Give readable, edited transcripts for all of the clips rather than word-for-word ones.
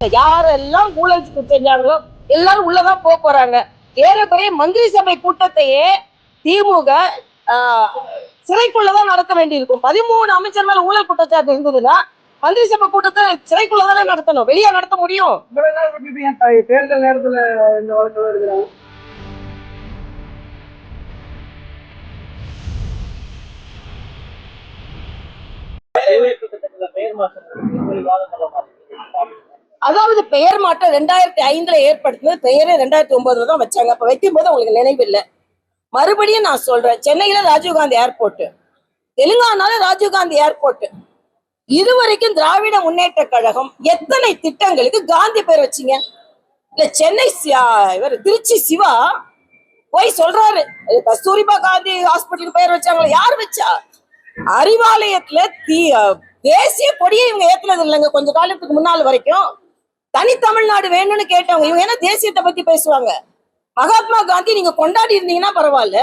யாரெல்லாம் ஊழல் செஞ்சாங்களோ எல்லாரும் உள்ளதான் போறாங்க. ஏறக்குறைய மந்திரி சபை கூட்டத்தையே திமுக சிறைக்குள்ளதான் நடத்த வேண்டியிருக்கும். 13 அமைச்சர் மேல ஊழல் குற்றச்சாட்டு இருந்ததுன்னா மந்திரி சபை கூட்டத்தை சிறைக்குள்ளதானே நடத்தணும், வெளியே நடத்த முடியும்? தேர்தல் நேரத்துல இந்த வழக்கு எடுக்கிறாங்க. அதாவது பெயர் மாற்றம் 2005 ஏற்படுத்தினது, பெயரே 2009 தான் வச்சாங்க. அப்ப வைக்கும் போது உங்களுக்கு நினைவில்லை. மறுபடியும் நான் சொல்றேன், சென்னையில ராஜீவ்காந்தி ஏர்போர்ட், தெலுங்கானால ராஜீவ்காந்தி ஏர்போர்ட், இதுவரைக்கும் திராவிட முன்னேற்ற கழகம் எத்தனை திட்டங்களுக்கு காந்தி பேர் வச்சீங்க? இல்ல சென்னை இவர் திருச்சி சிவா போய் சொல்றாரு, கஸ்தூரிபா காந்தி ஹாஸ்பிட்டலுக்கு பேர் வச்சாங்களா? யார் வச்சா? அறிவாலயத்துல தேசிய கொடியை இவங்க ஏத்துனது இல்லைங்க. கொஞ்ச காலத்துக்கு முன்னால் வரைக்கும் தனி தமிழ்நாடு வேணும்னு கேட்டவங்க இவங்க. ஏன்னா தேசியத்தை பத்தி பேசுவாங்க. மகாத்மா காந்தி நீங்க கொண்டாடி இருந்தீங்கன்னா பரவாயில்ல,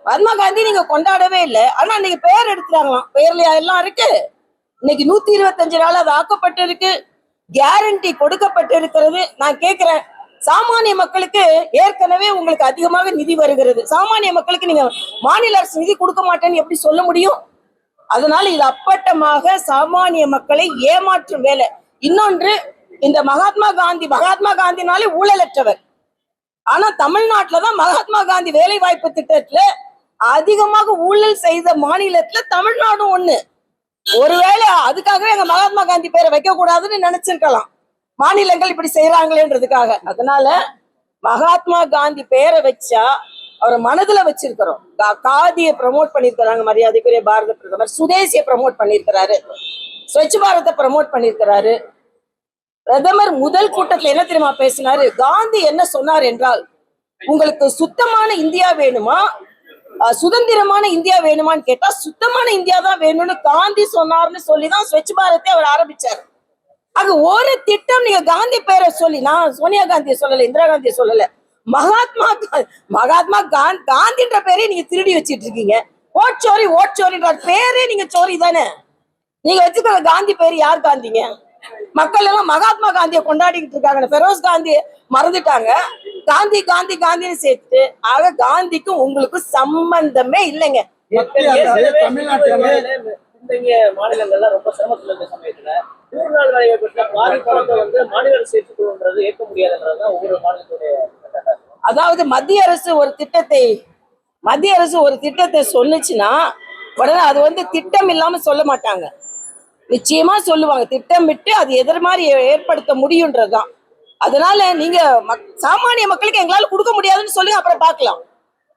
மகாத்மா காந்தி நீங்க கொண்டாடவே இல்லை. ஆனா இன்னைக்கு பெயர் எடுத்துட்டாங்களாம். பெயர்ல எல்லாம் இருக்கு. இன்னைக்கு 125 நாள் அது ஆக்கப்பட்டு இருக்கு, கேரண்டி கொடுக்கப்பட்டு இருக்கிறது. நான் கேட்கிறேன், சாமானிய மக்களுக்கு ஏற்கனவே உங்களுக்கு அதிகமாக நிதி வருகிறது, சாமானிய மக்களுக்கு நீங்க மாநில அரசு நிதி கொடுக்க மாட்டேன்னு எப்படி சொல்ல முடியும்? அதனால இது அப்பட்டமாக சாமானிய மக்களை ஏமாற்றும் வேலை. இன்னொன்று, இந்த மகாத்மா காந்தினாலே ஊழலற்றவர். ஆனா தமிழ்நாட்டுலதான் மகாத்மா காந்தி வேலை வாய்ப்பு திட்டத்துல அதிகமாக ஊழல் செய்த மாநிலத்துல தமிழ்நாடும் ஒண்ணு. ஒருவேளை அதுக்காகவே எங்க மகாத்மா காந்தி பேரை வைக்க கூடாதுன்னு நினைச்சிருக்கலாம், மாநிலங்கள் இப்படி செய்யறாங்களேன்றதுக்காக. அதனால மகாத்மா காந்தி பேரை வச்சா அவரை மனதுல வச்சிருக்கிறோம். காதியை ப்ரமோட் பண்ணிருக்கிறாங்க மரியாதைக்குரிய பாரத பிரதமர், சுதேசிய ப்ரமோட் பண்ணிருக்கிறாரு, ஸ்வச் பாரத்தை ப்ரமோட் பண்ணிருக்கிறாரு. பிரதமர் முதல் கூட்டத்துல என்ன தெரியுமா பேசினாரு? காந்தி என்ன சொன்னார் என்றால், உங்களுக்கு சுத்தமான இந்தியா வேணுமா, சுதந்திரமான இந்தியா வேணுமான்னு கேட்டா சுத்தமான இந்தியா தான் வேணும்னு காந்தி சொன்னார்னு சொல்லிதான் ஸ்வச் பாரத்தை அவர் ஆரம்பிச்சாரு. அங்க ஒரு திட்டம் நீங்க காந்தி பேரை சொல்லி, நான் சோனியா காந்தியை சொல்லல, இந்திரா காந்தியை சொல்லல, மகாத்மா காந்தின்ற பேரே நீங்க திருடி வச்சிட்டு இருக்கீங்க. ஓட்சோரின்ற பேரே நீங்க சோரி தானே. நீங்க வச்சுக்கிற காந்தி பேரு யார் காந்திங்க? மக்கள் எல்லாம் மகாத்மா காந்தியை கொண்டாடிக்கிட்டு இருக்காங்க, பெரோஸ் காந்தியை மறந்துட்டாங்க. காந்தி காந்தி காந்தின்னு சேர்த்துட்டு, ஆக காந்திக்கும் உங்களுக்கு சம்பந்தமே இல்லைங்க. மாநிலங்கள்ல ரொம்ப சிரமத்துல இருக்க சமயத்துல 100 நாள் வேலை வாய்ப்பு மாநில அரசு ஏற்றுக்கொள்ளுன்றது ஏற்க முடியாதுன்றதுதான் ஒவ்வொரு மாநிலத்துடைய. அதாவது மத்திய அரசு ஒரு திட்டத்தை சொன்னுச்சுன்னா உடனே அது திட்டம் இல்லாம சொல்ல மாட்டாங்க, நிச்சயமா சொல்லுவாங்க. திட்டமிட்டு அது எதிர் மாதிரி ஏற்படுத்த முடியும்ன்றதுதான். அதனால நீங்க சாமானிய மக்களுக்கு எங்களால கொடுக்க முடியாதுன்னு சொல்லுங்க, அப்புறம் பார்க்கலாம்.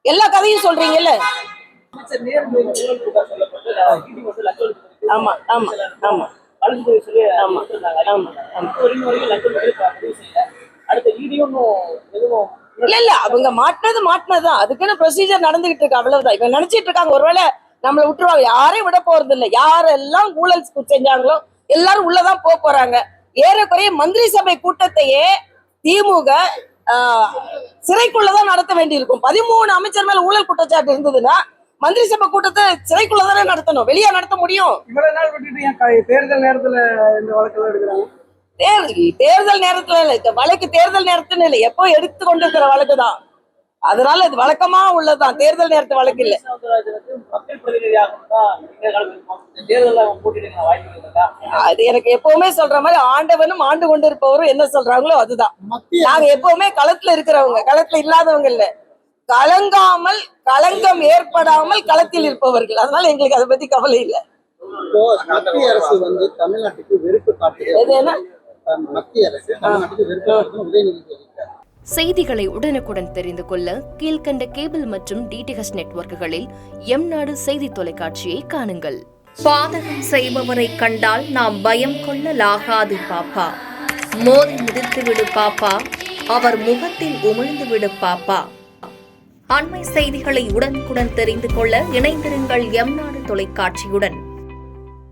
எல்லா கதையும் சொல்றீங்கல்ல. ஆமா ஆமா ஆமா இல்ல அவங்க மாட்டினதுதான், அதுக்குன்னு ப்ரொசீஜர் நடந்துகிட்டு இருக்கு, அவ்வளவுதான். இவங்க நினைச்சிட்டு இருக்காங்க ஒருவேளை நம்மளை விட்டுருவாங்க. யாரையும் விட போறது இல்லை. யாரெல்லாம் ஊழல் செஞ்சாங்களோ எல்லாரும் உள்ளதான் போறாங்க. ஏறக்குறைய மந்திரி சபை கூட்டத்தையே திமுக சிறைக்குள்ளதான் நடத்த வேண்டியிருக்கும். 13 அமைச்சர் மேல ஊழல் குற்றச்சாட்டு இருந்ததுன்னா மந்திரி சபை கூட்டத்தை சிறைக்குள்ளதானே நடத்தணும், வெளியே நடத்த முடியும்? இவ்வளவு நாள் விட்டுட்டு தேர்தல் நேரத்துல இந்த வழக்கு எடுக்கிறாங்க. தேர்தல் நேரத்துல இல்ல, இந்த வழக்கு தேர்தல் நேரத்துல இல்ல, எப்போ எடுத்து கொண்டிருக்கிற வழக்குதான். அதனால இது வழக்கமா உள்ளதுதான், தேர்தல் நேரத்து வழக்கு இல்ல. அது எனக்கு எப்பவுமே சொல்ற மாதிரி, ஆண்டவனும் ஆண்டு கொண்டு இருப்பவரும் என்ன சொல்றாங்களோ அதுதான். நாங்க எப்பவுமே களத்துல இருக்கிறவங்க, களத்துல இல்லாதவங்க இல்ல. கலங்காமல், களங்கம் ஏற்படாமல் களத்தில் இருப்பவர்கள். அதனால எங்களுக்கு அதை பத்தி கவலை இல்லை. மத்திய அரசு தமிழ்நாட்டுக்கு வெறுப்பு காட்டுகிறது. மத்திய அரசு தமிழ்நாட்டுக்கு வெறுப்பு உதயநிதி. செய்திகளை உடனுக்குடன் தெரிந்து கொள்ள கீழ்கண்ட கேபிள் மற்றும் டிடிஹெச் நெட்வொர்க்குகளில் எம்நாடு செய்தி தொலைக்காட்சியை காணுங்கள். பாதகம் செய்பவரை கண்டால் நாம் பயம் கொள்ளலாகாது பாப்பா, மோதி மிதித்து விடு பாப்பா, அவர் முகத்தில் உமிழ்ந்து விடு பாப்பா. அண்மை செய்திகளை உடனுக்குடன் தெரிந்து கொள்ள இணைந்திருங்கள் எம்நாடு தொலைக்காட்சியுடன்.